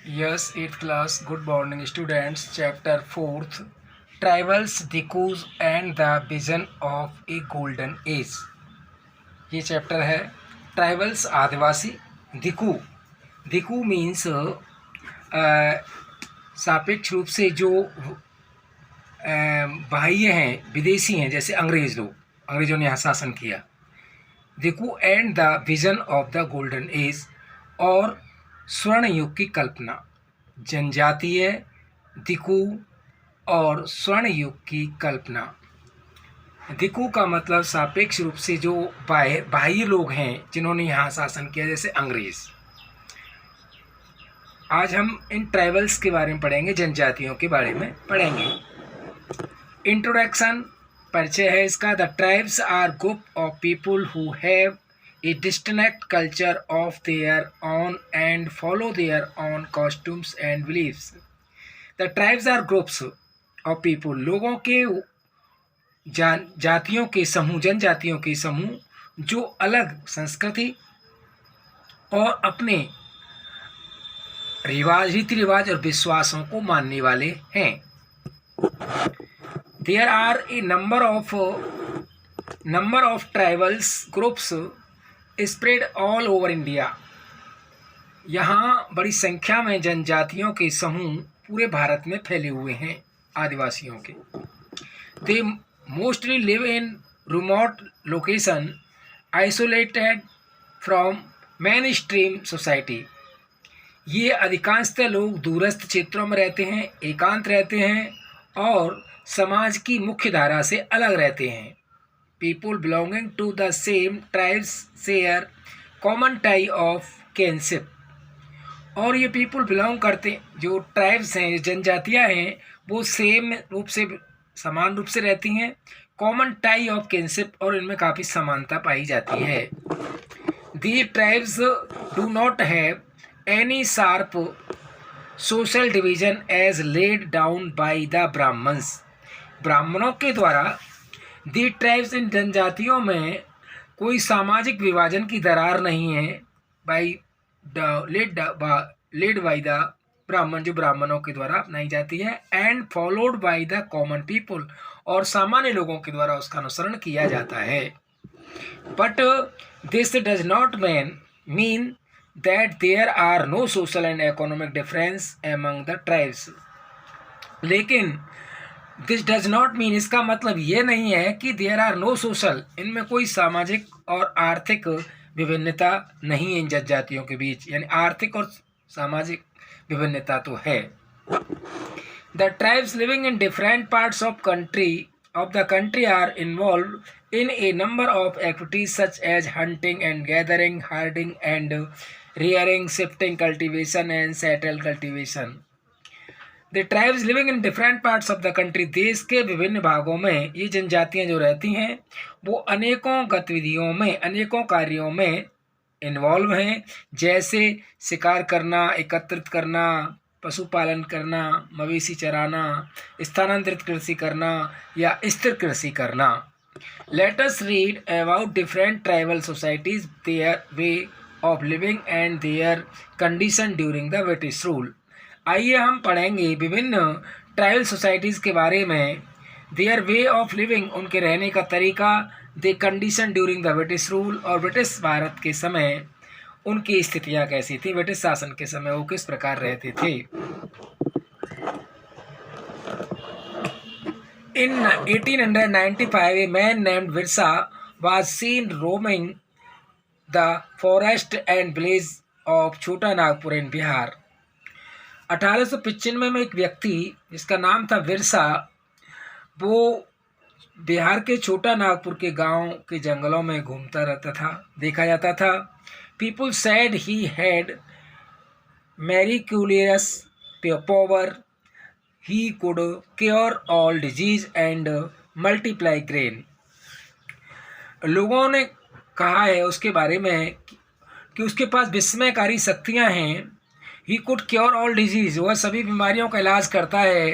Yes, 8th class. Good morning, students. Chapter 4th Tribals, Dikus and the Vision of a Golden Age. ये chapter है tribals आदिवासी दिकू। दिकू means सापेक्ष रूप से जो बाह्य हैं, विदेशी हैं, जैसे अंग्रेज लोग, अंग्रेजों ने यहाँ शासन किया। Diku and the vision of the golden age, और स्वर्ण युग की कल्पना। जनजातीय, दिकू और स्वर्ण युग की कल्पना। दिकू का मतलब सापेक्ष रूप से जो बाह्य लोग हैं जिन्होंने यहाँ शासन किया, जैसे अंग्रेज। आज हम इन ट्राइबल्स के बारे में पढ़ेंगे, जनजातियों के बारे में पढ़ेंगे। इंट्रोडक्शन, परिचय है इसका। The tribes are group of people who have a distinct culture of their own and follow their own costumes and beliefs. The tribes are groups of people, लोगों के जातियों के समूह, जनजातियों के समूह जो अलग संस्कृति और अपने रीति रिवाज और विश्वासों को मानने वाले हैं। There are a number of tribals groups spread all over India. यहाँ बड़ी संख्या में जनजातियों के समूह पूरे भारत में फैले हुए हैं, आदिवासियों के। They mostly live in remote location, isolated from main stream society. ये अधिकांशतः लोग दूरस्थ क्षेत्रों में रहते हैं, एकांत रहते हैं और समाज की मुख्य धारा से अलग रहते हैं। People belonging to the same tribes share common tie of kinship. और ये पीपुल बिलोंग करते, जो ट्राइब्स हैं, जनजातियाँ हैं, वो सेम रूप से, समान रूप से रहती हैं। कॉमन टाई ऑफ किनशिप, और इनमें काफ़ी समानता पाई जाती है। The tribes do not have any sharp social division as laid down by the Brahmans. ब्राह्मणों के द्वारा दी ट्राइब्स, इन जनजातियों में कोई सामाजिक विभाजन की दरार नहीं है। लेड बाय द ब्राह्मण, जो ब्राह्मणों के द्वारा अपनाई जाती है। And followed by the common people, और सामान्य लोगों के द्वारा उसका अनुसरण किया जाता है। But this does not mean that there are no social and economic difference among the tribes। लेकिन this does not mean, इसका मतलब ये नहीं है कि there are no social, इनमें कोई सामाजिक और आर्थिक विभिन्नता नहीं है इन जनजातियों के बीच। यानी आर्थिक और सामाजिक विभिन्नता तो है। The tribes living in different parts of the country are involved in a number of activities such as hunting and gathering, herding and rearing, shifting cultivation and settle cultivation। The tribes living in different parts of the country, देश के विभिन्न भागों में ये जनजातियां जो रहती हैं वो अनेकों गतिविधियों में, अनेकों कार्यों में इन्वॉल्व हैं, जैसे शिकार करना, एकत्रित करना, पशुपालन करना, मवेशी चराना, स्थानांतरित कृषि करना या स्थिर कृषि करना। Let us read about different tribal societies, their way of living and their condition during the British rule। आइए हम पढ़ेंगे विभिन्न ट्राइबल सोसाइटीज़ के बारे में। देयर वे ऑफ लिविंग, उनके रहने का तरीका। Their condition during the British rule, और ब्रिटिश भारत के समय उनकी स्थितियाँ कैसी थी, ब्रिटिश शासन के समय वो किस प्रकार रहते थे। In 1895, a man named Virsa was seen roaming the forest and village of छोटा नागपुर in बिहार। 1895 में एक व्यक्ति जिसका नाम था विरसा, वो बिहार के छोटा नागपुर के गांव के जंगलों में घूमता रहता था, देखा जाता था। People said he had miraculous power, he could cure all disease and multiply grain. लोगों ने कहा है उसके बारे में कि उसके पास विस्मयकारी शक्तियां हैं। ही कुड क्योर ऑल डिजीज, वह सभी बीमारियों का इलाज करता है।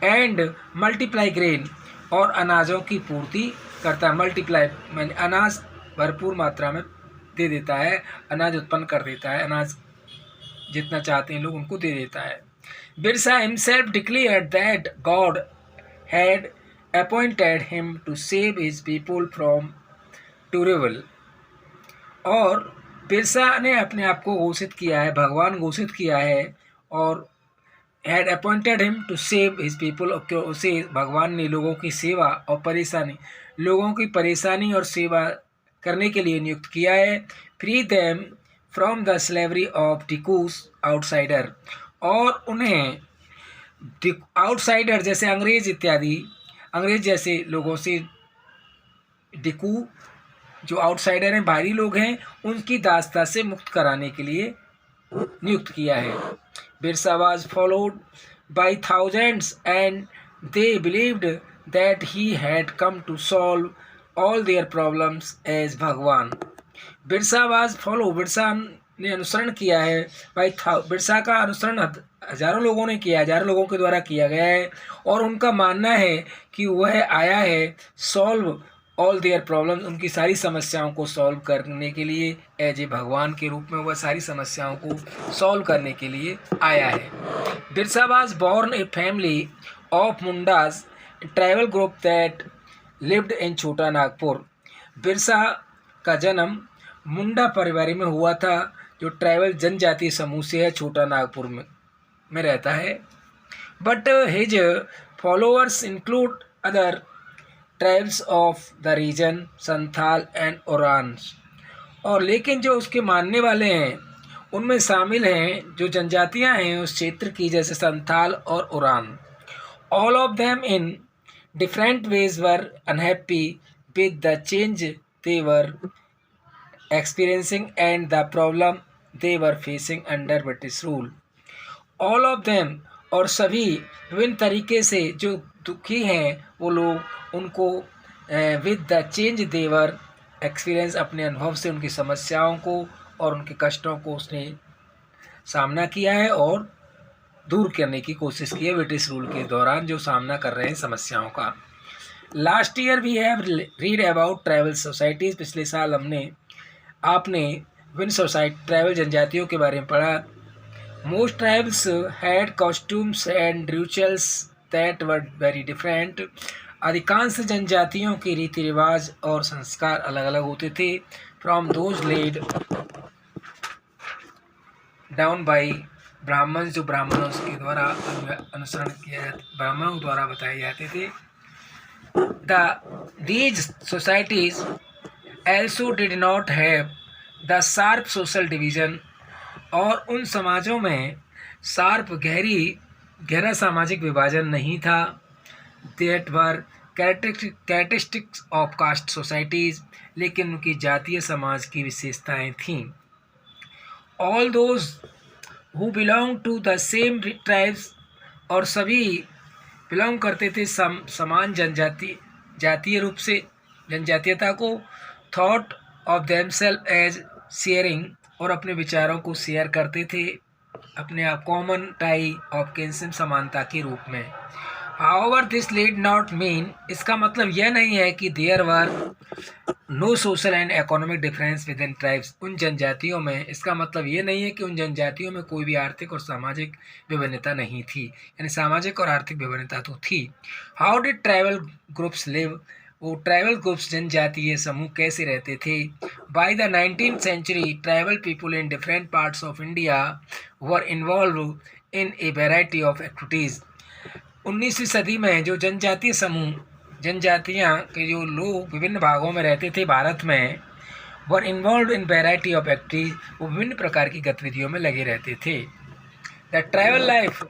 एंड मल्टीप्लाई ग्रेन, और अनाजों की पूर्ति करता है। मल्टीप्लाई मैंने अनाज भरपूर मात्रा में दे देता है, अनाज उत्पन्न कर देता है, अनाज जितना चाहते हैं लोग उनको दे देता है। Birsa himself declared that God had appointed him to save his people from trouble. और बिरसा ने अपने आप को घोषित किया है, भगवान घोषित किया है, और had appointed him to save his people, उसे भगवान ने लोगों की सेवा और परेशानी, लोगों की परेशानी और सेवा करने के लिए नियुक्त किया है। Free them from the slavery of dikus outsider, और उन्हें आउटसाइडर जैसे अंग्रेज इत्यादि, अंग्रेज जैसे लोगों से, डिकू जो आउटसाइडर हैं, बाहरी लोग हैं, उनकी दास्ता से मुक्त कराने के लिए नियुक्त किया है। Birsa was followed by thousands and they believed that he had come to solve all their problems as भगवान। बिरसा was followed, बिरसा ने अनुसरण किया है, बिरसा का अनुसरण हजारों लोगों ने किया, हजारों लोगों के द्वारा किया गया है, और उनका मानना है कि वह आया है सॉल्व ऑल देयर प्रॉब्लम, उनकी सारी समस्याओं को सॉल्व करने के लिए, एज ए भगवान के रूप में वह सारी समस्याओं को सॉल्व करने के लिए आया है। Birsa was born a family of Mundas, tribal group that lived in Chota Nagpur. Birsa का जन्म मुंडा परिवार में हुआ था, जो ट्राइबल जनजातीय समूह से है, छोटा नागपुर में रहता है। But his followers include other tribes of the region, Santhal and Oraons. और लेकिन जो उसके मानने वाले हैं उनमें शामिल हैं जो जनजातियां हैं उस क्षेत्र की, जैसे संथाल और Ouran. All of them in different ways were unhappy with the change they were experiencing and the problem they were facing under British rule. All of them, और सभी विभिन्न तरीके से जो दुखी हैं वो लोग, उनको with the change their experience, अपने अनुभव से उनकी समस्याओं को और उनके कष्टों को उसने सामना किया है और दूर करने की कोशिश की है ब्रिटिश रूल के दौरान जो सामना कर रहे हैं समस्याओं का। Last year we have read about tribal societies, पिछले साल आपने विभिन्न सोसाइटी ट्राइबल जनजातियों के बारे में पढ़ा। Most tribes had costumes and rituals that were very different. अधिकांश जनजातियों के रीति रिवाज और संस्कार अलग अलग होते थे। From those laid down by ब्राह्मण, जो ब्राह्मणों के द्वारा अनुसरण किया जाता, ब्राह्मणों द्वारा बताए जाते थे। These societies also did not have the sharp social division, और उन समाजों में शार्प गहरा सामाजिक विभाजन नहीं था। that were characteristics of caste societies, लेकिन उनकी जातीय समाज की विशेषताएं थीं। all those who belong to the same tribes, और सभी बिलोंग करते थे समान जातीय रूप से जनजातीयता को। Thought of themselves as sharing, और अपने विचारों को शेयर करते थे अपने आप कॉमन टाई ऑफ किनशिप, समानता के रूप में। However this did not mean, इसका मतलब यह नहीं है कि there were no social and economic difference within tribes, उन जनजातियों में, इसका मतलब ये नहीं है कि उन जनजातियों में कोई भी आर्थिक और सामाजिक विभिन्नता नहीं थी, यानी सामाजिक और आर्थिक विभिन्नता तो थी। How did tribal groups live, वो ट्राइबल ग्रुप्स जनजातीय समूह कैसे रहते थे। By the 19th century tribal people in different parts of India were involved in a variety of activities. 19वीं सदी में जो जनजातीय समूह, जनजातियाँ के जो लोग विभिन्न भागों में रहते थे भारत में, were involved in variety of activities, वो विभिन्न प्रकार की गतिविधियों में लगे रहते थे। द ट्राइबल लाइफ,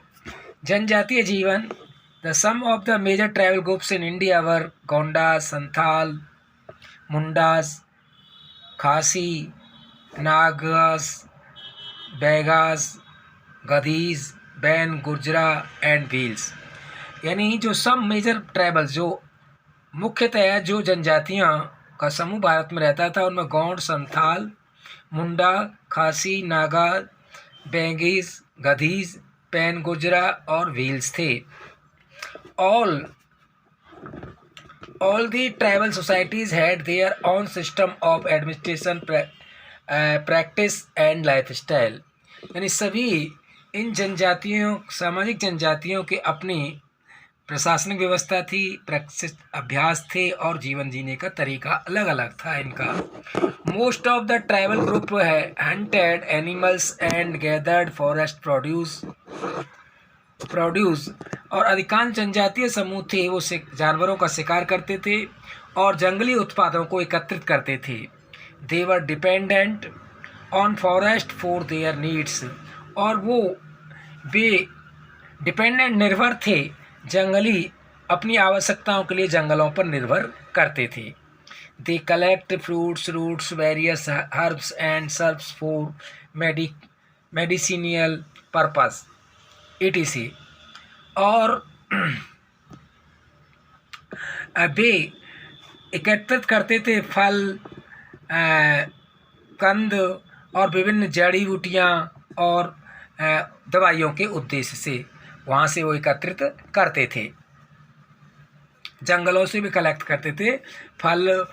जनजातीय जीवन। The some of the major tribal groups in India were Gondas, Santhal, Mundas, Khasi, Nagas, Baigas, Gaddis, Bain, Gurjara and Bhils. यानी जो सब मेजर ट्राइबल, जो मुख्यतया जो जनजातियाँ का समूह भारत में रहता था, उनमें गौंड, संथाल, मुंडा, खासी, नागा, बेंगीज, गधीज, पैन, गुजरा और भील्स थे। All the tribal societies had their own system of administration, practice and lifestyle. यानी सभी इन जनजातियों, सामाजिक जनजातियों के अपनी प्रशासनिक व्यवस्था थी, प्रशिक्षित अभ्यास थे और जीवन जीने का तरीका अलग अलग था इनका। Most of the tribal group है hunted animals and gathered forest produce और अधिकांश जनजातीय समूह थे वो जानवरों का शिकार करते थे और जंगली उत्पादों को एकत्रित करते थे। They were dependent on forest for their needs और वे डिपेंडेंट निर्भर थे जंगली अपनी आवश्यकताओं के लिए जंगलों पर निर्भर करते थे। They collect fruits roots various herbs and shrubs for medicinal purpose etc और वे एकत्रित करते थे फल, कंद और विभिन्न जड़ी बूटियाँ और दवाइयों के उद्देश्य से वहाँ से वो एकत्रित करते थे। जंगलों से भी कलेक्ट करते थे फल,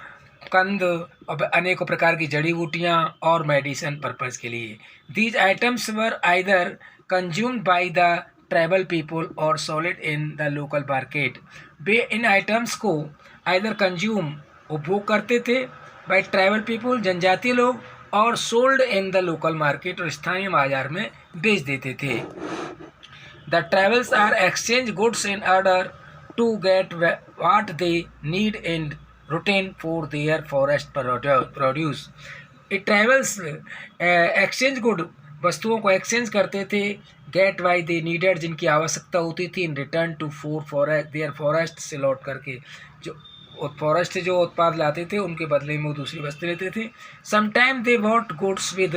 कंद और अनेकों प्रकार की जड़ी बूटियाँ और मेडिसिन पर्पज़ के लिए। These items were either consumed by the tribal people और sold in the local market. वे इन आइटम्स को आइदर कंज्यूम उपभोग करते थे बाय ट्राइबल पीपल जनजातीय लोग और sold in the local market और स्थानीय बाजार में बेच देते थे। The tribals are exchange goods in order to get what they need in return for their forest produce. ये ट्राइबल्स एक्सचेंज गुड वस्तुओं को एक्सचेंज करते थे, गेट वाई दे नीडेड जिनकी आवश्यकता होती थी, in return to for their forest से लौट करके जो फॉरेस्ट से जो उत्पाद लाते थे उनके बदले में वो दूसरी वस्तु लेते थे। Sometime they what goods with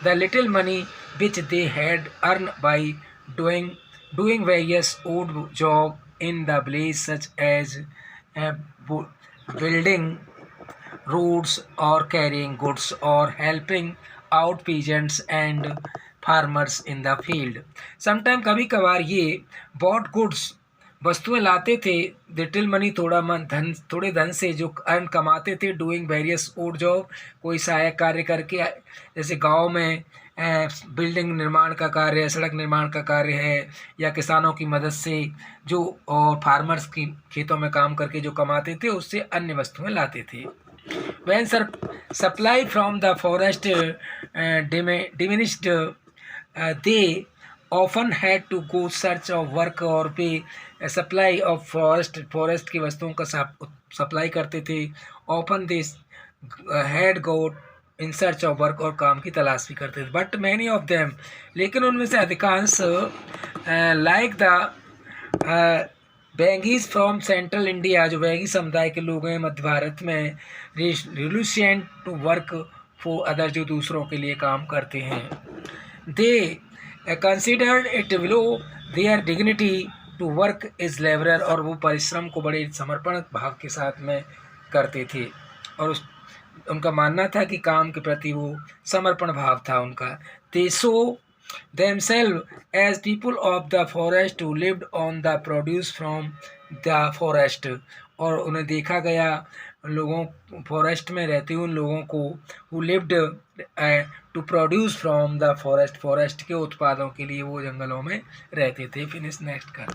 the little money which they had earn by doing various odd job in the village such as building roads or carrying goods or helping out peasants and farmers in the field. Sometime कभी कभार ये bought goods वस्तुएं लाते थे, little money थोड़े धन से जो earn कमाते थे, डूइंग वेरियस ओड जॉब कोई सहायक कार्य करके, जैसे गांव में बिल्डिंग निर्माण का कार्य, सड़क निर्माण का कार्य है, या किसानों की मदद से जो और फार्मर्स की खेतों में काम करके जो कमाते थे उससे अन्य वस्तुएं लाते थे। When supply from the forest diminished, they often had to go search of work और पे सप्लाई ऑफ फॉरेस्ट की वस्तुओं का सप्लाई करते थे। often they had go in search of work और काम की तलाश भी करते थे। but many of them लेकिन उनमें से अधिकांश like the बेंगीज फ्रॉम सेंट्रल इंडिया जो बेंगी समुदाय के लोग हैं मध्य भारत में, reluctant to work for other जो दूसरों के लिए काम करते हैं, they considered it below their dignity to work is labourer और वो परिश्रम को बड़े समर्पण भाव के साथ में करते थे और उनका मानना था कि काम के प्रति वो समर्पण भाव था उनका। दे सो themselves as people of the forest who lived on the produce from the forest और उन्हें देखा गया लोगों फॉरेस्ट में रहते हुए उन लोगों को who lived to produce from the forest के उत्पादों के लिए वो जंगलों में रहते थे। फिनिश नेक्स्ट कर।